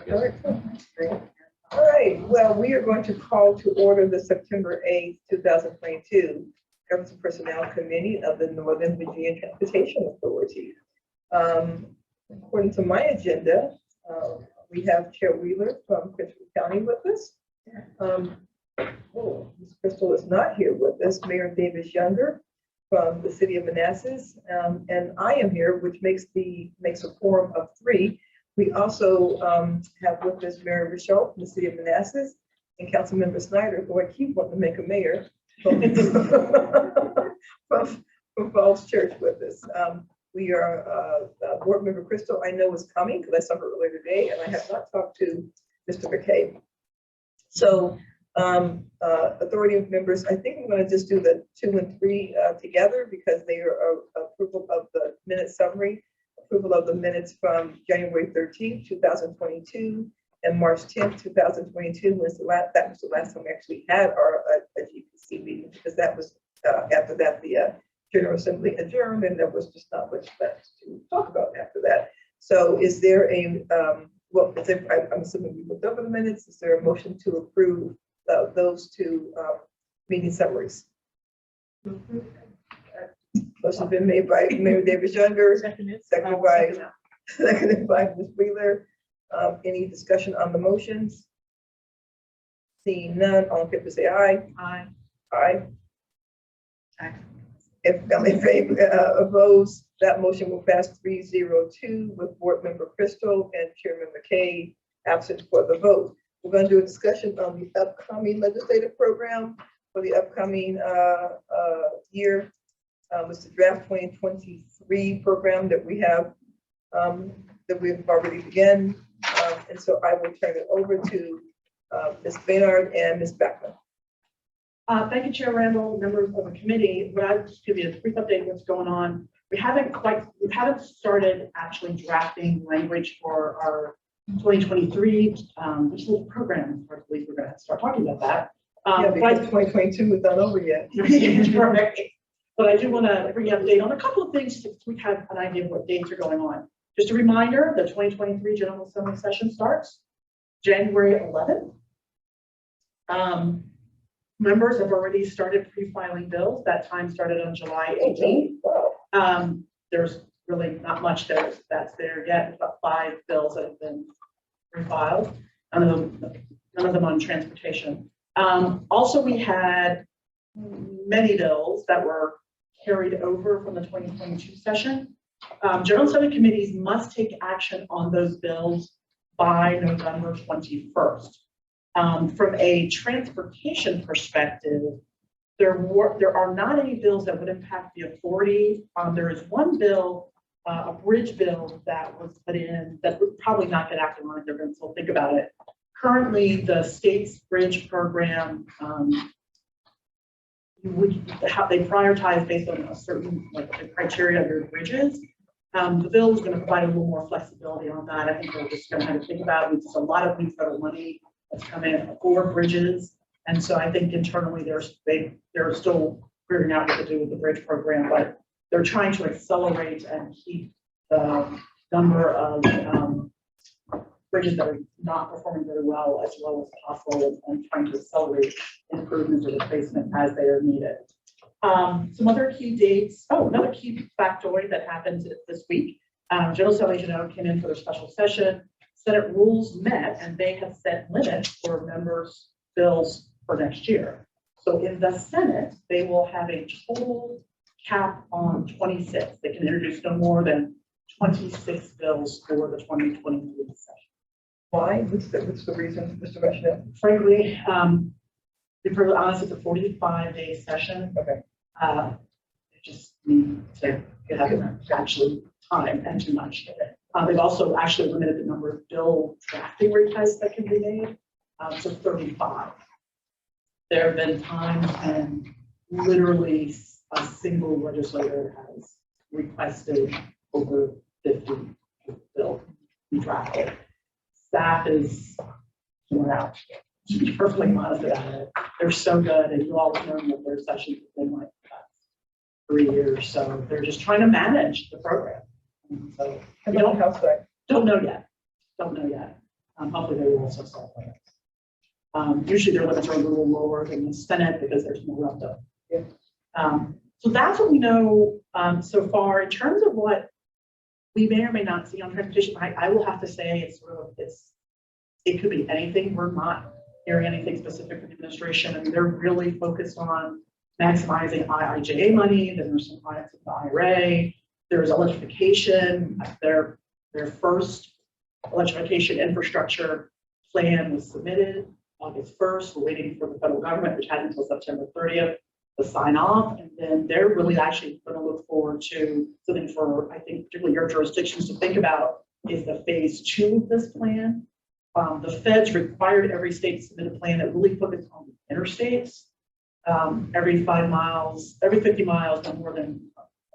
All right, cool. Great. All right, well, we are going to call to order the September 8th, 2022 Government and Personnel Committee of the Northern Virginia Transportation Authority. According to my agenda, we have Chair Wheeler from Crystal County with us. Ms. Crystal is not here with us. Mayor Davis Younger from the City of Manassas, and I am here, which makes a quorum of 3. We also have with us Mary Rochelle from the City of Manassas and Councilmember Snyder, who I keep wanting to make a mayor from Falls Church with us. We are Board Member Crystal, I know is coming because I saw her earlier today, and I have not talked to Mr. McCabe. So authority members, I think I'm going to just do the 2 and 3 together because they are approval of the minute summary, approval of the minutes from January 13th, 2022 and March 10th, 2022 was that was the last time we actually had our GPC meeting, because that was after that the General Assembly adjourned and there was just not much left to talk about after that. So is there a well, I'm assuming we looked over the minutes. Is there a motion to approve those 2 meeting summaries? Motion been made by Mayor Davis Younger, seconded by Ms. Wheeler. Any discussion on the motions? Seeing none, all in favor say aye. Aye. Aye. Aye. If in favor, opposed, that motion will pass 302 with Board Member Crystal and Chairman McKay absent for the vote. We're going to do a discussion on the upcoming legislative program for the upcoming year. It's the draft 2023 program that we have that we've already begun. And so I will turn it over to Ms. Baynard and Ms. Beckman. Thank you, Chair Randall, members of the committee. But I'll just give you a brief update of what's going on. We haven't started actually drafting language for our 2023 digital program. I believe we're going to start talking about that. Yeah, because 2022 is not over yet. But I do want to bring you an update on a couple of things so we have an idea of what dates are going on. Just a reminder, the 2023 General Assembly session starts January 11th. Members have already started pre-filing bills. That time started on July 18th. There's really not much that's there yet. We've got 5 bills that have been pre-filed, none of them on transportation. Also, we had many bills that were carried over from the 2022 session. General Assembly committees must take action on those bills by November 21st. From a transportation perspective, there are not any bills that would impact the authority. There is one bill, a bridge bill that was put in that would probably not get acted on if they're going to still think about it. Currently, the state's bridge program, they prioritize based on a certain the criteria of your bridges. The bill is going to provide a little more flexibility on that. I think we're just going to have to think about it. It's a lot of new federal money that's coming in for bridges. And so I think internally they're still figuring out what to do with the bridge program, but they're trying to accelerate and keep the number of bridges that are not performing very well as possible, and trying to accelerate improvements or replacement as they are needed. Some other key dates. Oh, another key factoid that happened this week. General Assembly came in for their special session. Senate rules met, and they have set limits for members' bills for next year. So in the Senate, they will have a total cap on 26. They can introduce no more than 26 bills for the 2023 session. Why? What's the reason, Mr. Rushdie? Frankly, to be perfectly honest, it's a 45-day session. Okay. They just need to have actually time and too much. They've also actually limited the number of bill drafting requests that can be made to 35. There have been times when literally a single legislator has requested over 50 bills be drafted. Staff is worn out, to be perfectly honest about it. They're so good, and you all have known that their sessions have been like 3 years, so they're just trying to manage the program. And so How about the House side? don't know yet. Hopefully they will also sell limits. Usually their limits are a little lower than the Senate because there's more left of. Yeah. So that's what we know so far. In terms of what we may or may not see on transportation, I will have to say it could be anything. We're not hearing anything specific from the administration, and they're really focused on maximizing IIJA money. Then there's some clients of the IRA. There's electrification. Their first electrification infrastructure plan was submitted August 1st. We're waiting for the federal government, which has until September 30th, to sign off. And then they're really actually going to look forward to something for, I think, particularly your jurisdictions to think about is the phase 2 of this plan. The feds required every state to submit a plan that really focused on the interstates. Every 5 miles, every 50 miles, no more than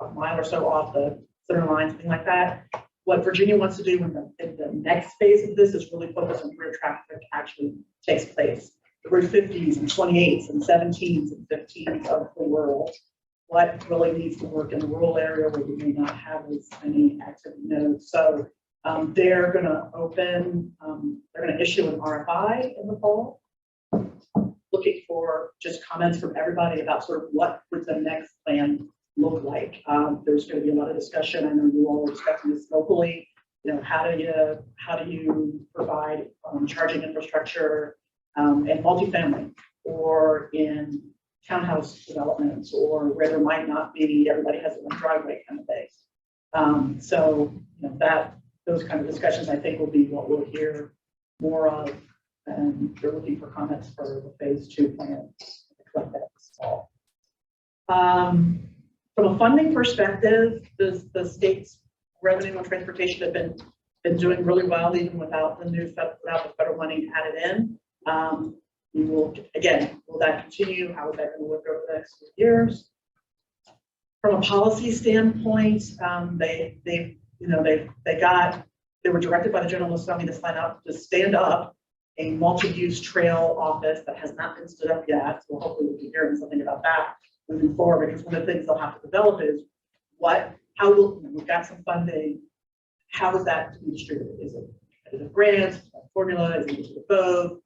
a mile or so off the center line, something like that. What Virginia wants to do in the next phase of this is really focus on where traffic actually takes place. The Route 50s and 28s and 17s and 15s of the world. What really needs to work in the rural area where you may not have as many activity nodes. So they're going to open, they're going to issue an RFI in the fall, looking for just comments from everybody about sort of what would the next plan look like. There's going to be a lot of discussion. I know you all are discussing this locally. You know, how do you provide charging infrastructure and multifamily, or in townhouse developments, or where there might not be everybody has a driveway kind of thing. So you know those kind of discussions I think will be what we'll hear more of, and they're looking for comments for the phase 2 plan. Collect that this fall. From a funding perspective, the state's revenue and transportation have been doing really well, even without the federal money added in. We will, again, will that continue? How is that going to work over the next few years? From a policy standpoint, they were directed by the General Assembly to stand up a multi-use trail office that has not been stood up yet. So hopefully we'll be hearing something about that moving forward, because one of the things they'll have to develop is we've got some funding. How is that to be distributed? Is it a grant, a formula? Is it to both?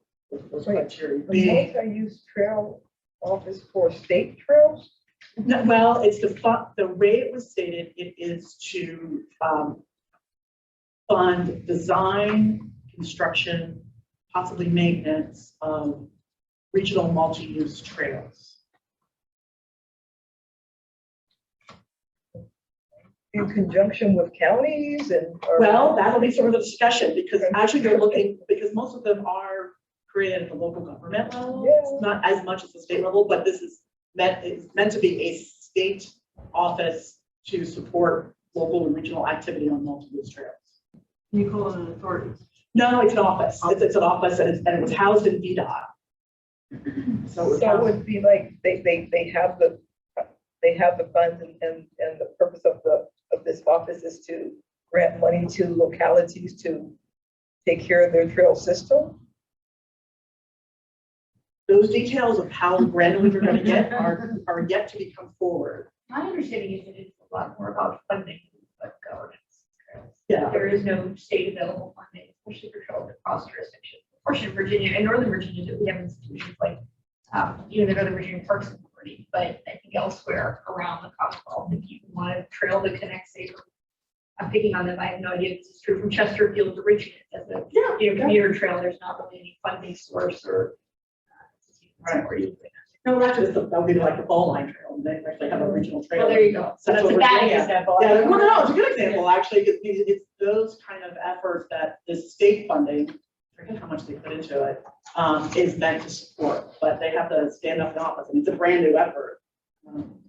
Those criteria. The multi-use trail office for state trails? No, well, it's the way it was stated. It is to fund design, construction, possibly maintenance of regional multi-use trails. In conjunction with counties Well, that'll be sort of the discussion, because actually they're looking, because most of them are created at the local government level. Yeah. It's not as much at the state level, but this is meant to be a state office to support local and regional activity on multi-use trails. Can you call it an authority? No, it's an office. It's an office, and it was housed in VDOT. So it would be like they have the funds, and the purpose of this office is to grant money to localities to take care of their trail system. Those details of how granular we're going to get are yet to become forward. My understanding is that it's a lot more about funding than governance. Yeah. There is no state available funding, especially for trails across jurisdictions. Fortunately, in Virginia and Northern Virginia, we have institutions like the Northern Virginia Parks Authority, but I think elsewhere around the Commonwealth, if you want a trail that connects, say, I'm picking on them, I have no idea if this is true, from Chesterfield to Richmond as a commuter trail, there's not really any funding source or Right. No, actually, that would be like the Fall Line Trail. They actually have a regional trail. Well, there you go. So that's a bad example. Yeah, well, no, it's a good example, actually, because it's those kind of efforts that the state funding, I forget how much they put into it, is meant to support, but they have to stand up in office, and it's a brand new effort.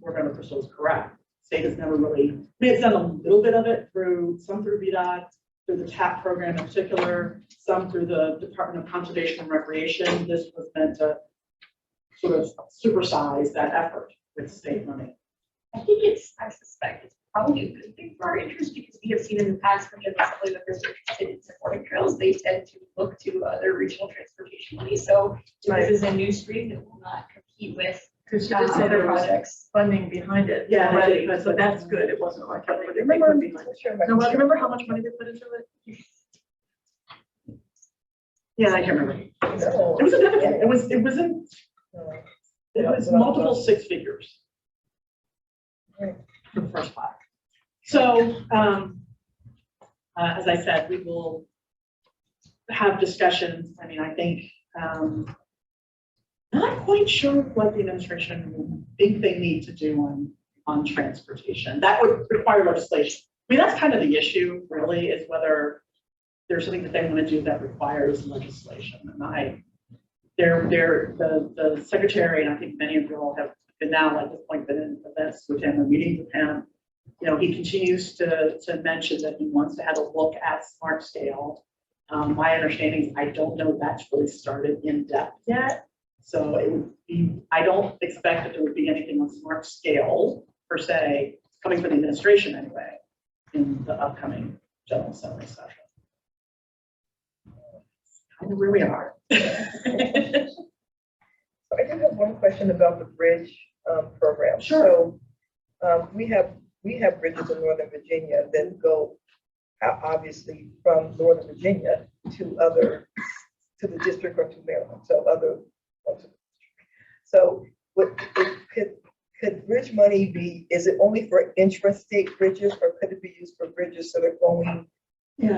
Remember, Crystal is correct. State has never really, I mean, it's done a little bit of it through VDOT, through the TAP program in particular, some through the Department of Conservation and Recreation. This was meant to sort of supersize that effort with state money. I suspect it's probably a good thing for our interest, because we have seen in the past when General Assembly members are interested in supporting trails, they tend to look to other regional transportation money. So this is a new stream that will not compete with Because you did say there was funding behind it. Yeah, already, that's- so that's good. It wasn't like everybody Remember, put behind it. No, well, remember how much money they put into it? Yeah, I can't remember. No. It was significant. It Yeah, was but multiple six figures Right. for the first five. So, as I said, we will have discussions. I mean, I think, not quite sure what the administration think they need to do on transportation. That would require legislation. I mean, that's kind of the issue, really, is whether there's something that they want to do that requires legislation. And the secretary, and I think many of you all have been now at this point been in events with him or meetings with him. You know, he continues to mention that he wants to have a look at smart scale. My understanding is I don't know that's really started in depth yet. So it would be, I don't expect that there would be anything on smart scale per se, coming from the administration anyway, in the upcoming general assembly session. Kind of where we are. So I do have one question about the bridge program. Sure. So we have bridges in Northern Virginia that go obviously from Northern Virginia to the district or to Maryland. So what could bridge money be? Is it only for intrastate bridges, or could it be used for bridges that are going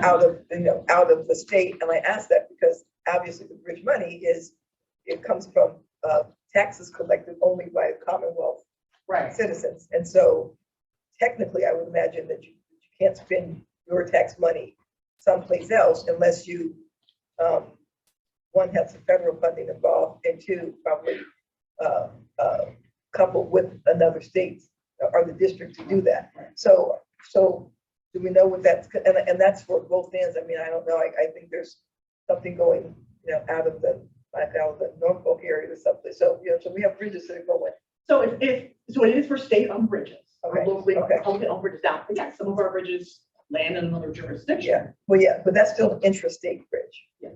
out of the state? And I ask that because obviously the bridge money comes from taxes collected only by Commonwealth Right. citizens. And so technically, I would imagine that you can't spend your tax money someplace else unless you, one, have some federal funding involved, and two, probably coupled with another state or the district to do that. So do we know what that's, and that's for both ends? I mean, I don't know. I think there's something going, out of the Norfolk area or something. So, so we have bridges that are going. So it is for state-owned bridges. Okay, Locally okay. owned bridges down. But yeah, some of our bridges land in another jurisdiction. Yeah, well, yeah, but that's still an intrastate bridge. Yeah.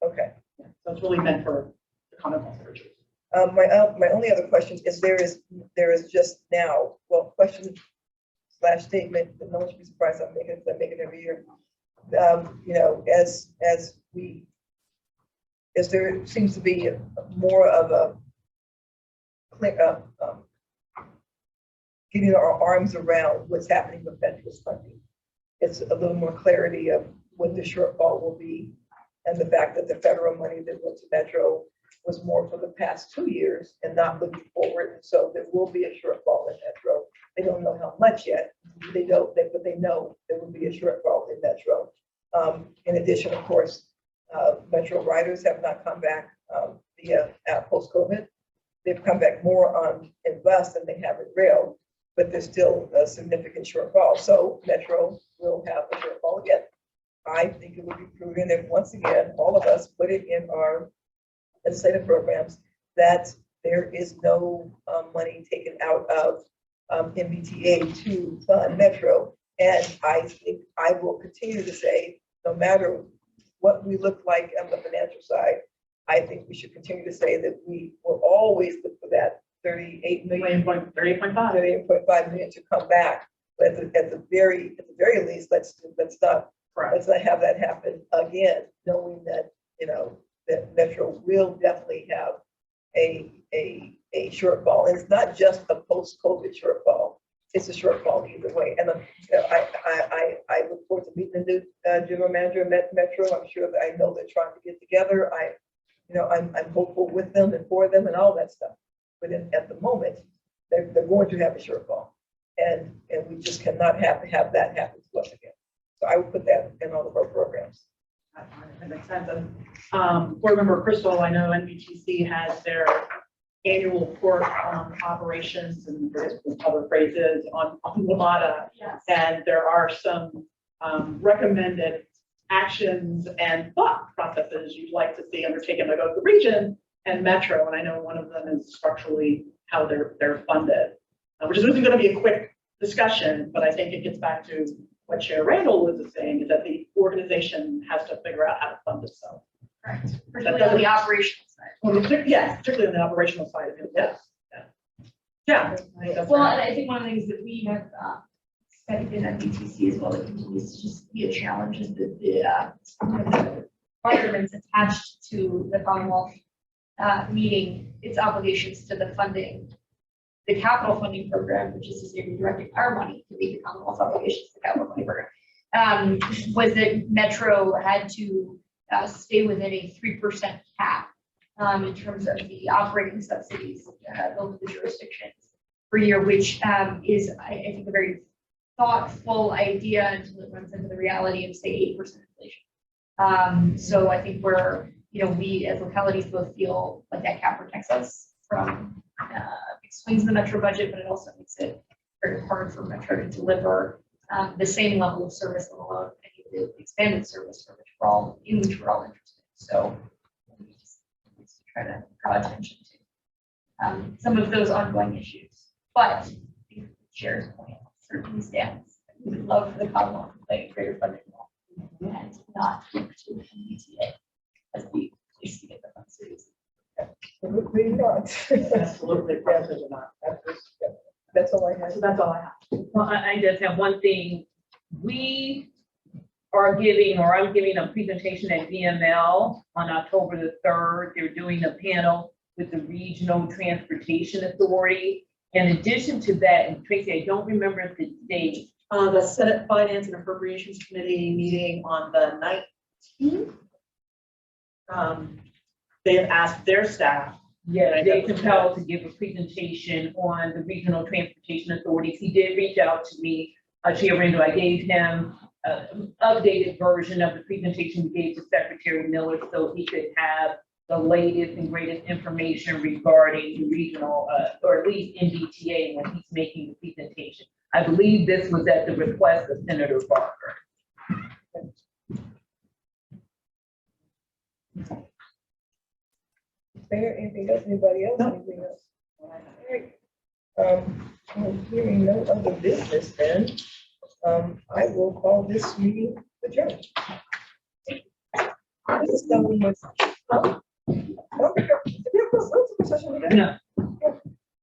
Okay. Yeah. So it's really meant for the Commonwealth bridges. My only other question is there is just now, well, question / statement, that no one should be surprised I'm making, because I make it every year. As there seems to be more of a getting our arms around what's happening with Metro's funding. It's a little more clarity of what the shortfall will be, and the fact that the federal money that went to Metro was more for the past 2 years and not looking forward. And so there will be a shortfall in Metro. They don't know how much yet. But they know there will be a shortfall in Metro. In addition, of course, Metro riders have not come back via post-COVID. They've come back more on in bus than they have in rail, but there's still a significant shortfall. So Metro will have a shortfall again. I think it would be prudent if, once again, all of us put it in our legislative programs that there is no money taken out of MBTA to fund Metro. And I think I will continue to say, no matter what we look like on the financial side, I think we should continue to say that we will always look for that 38.5 million to come back. But at the very least, let's not have that happen again, knowing that that Metro will definitely have a shortfall. And it's not just a post-COVID shortfall. It's a shortfall either way. And I look forward to meeting the new general manager of Metro. I'm sure that I know they're trying to get together. I'm hopeful with them and for them and all that stuff. But at the moment, they're going to have a shortfall. And we just cannot have that happen to us again. So I would put that in all of our programs. That makes sense. And board member Crystal, I know NBTC has their annual report on operations and other phrases on WMATA. Yes. And there are some recommended actions and thought processes you'd like to see undertaken by both the region and Metro. And I know one of them is structurally how they're funded, which isn't going to be a quick discussion, but I think it gets back to what Chair Randall was saying, is that the organization has to figure out how to fund itself. Correct. Particularly on the operational side. Well, yes, particularly on the operational side of it. Yes. Yeah. I think that's Well, right. and I think one of the things that we have studied in BTC as well that continues to just be a challenge is the requirements attached to the Commonwealth meeting its obligations to the funding, the capital funding program, which is to say redirecting our money to meet the Commonwealth's obligations to the capital funding program, was that Metro had to stay within a 3% cap in terms of the operating subsidies billed to the jurisdictions per year, which is, I think, a very thoughtful idea until it runs into the reality of, say, 8% inflation. So I think we as localities both feel like that cap protects us from swings in the Metro budget, but it also makes it very hard for Metro to deliver the same level of service, let alone any of the expanded service for which we're all interested. So we just try to draw attention to some of those ongoing issues. But the chair's point certainly stands. We would love for the Commonwealth to play a greater funding role and not look to MBTA as the place to get the funds. Absolutely not. Absolutely, probably not. That's all I have. So that's all I have. Well, I just have one thing. We are giving, or I'm giving a presentation at VML on October the 3rd. They're doing a panel with the Regional Transportation Authority. In addition to that, and Tracy, I don't remember the date. The Senate Finance and Appropriations Committee meeting on the 19th. They have asked their staff. Yeah, Dave Chappelle to give a presentation on the Regional Transportation Authorities. He did reach out to me, Chair Randall. I gave him an updated version of the presentation we gave to Secretary Miller so he could have the latest and greatest information regarding the regional, or at least NDTA when he's making the presentation. I believe this was at the request of Senator Barker. Mayor, anything else? Anybody else? No. Anything else? All right. I'm hearing no other business then. I will call this meeting adjourned. This is done with. Huh? No, we have a session today? No.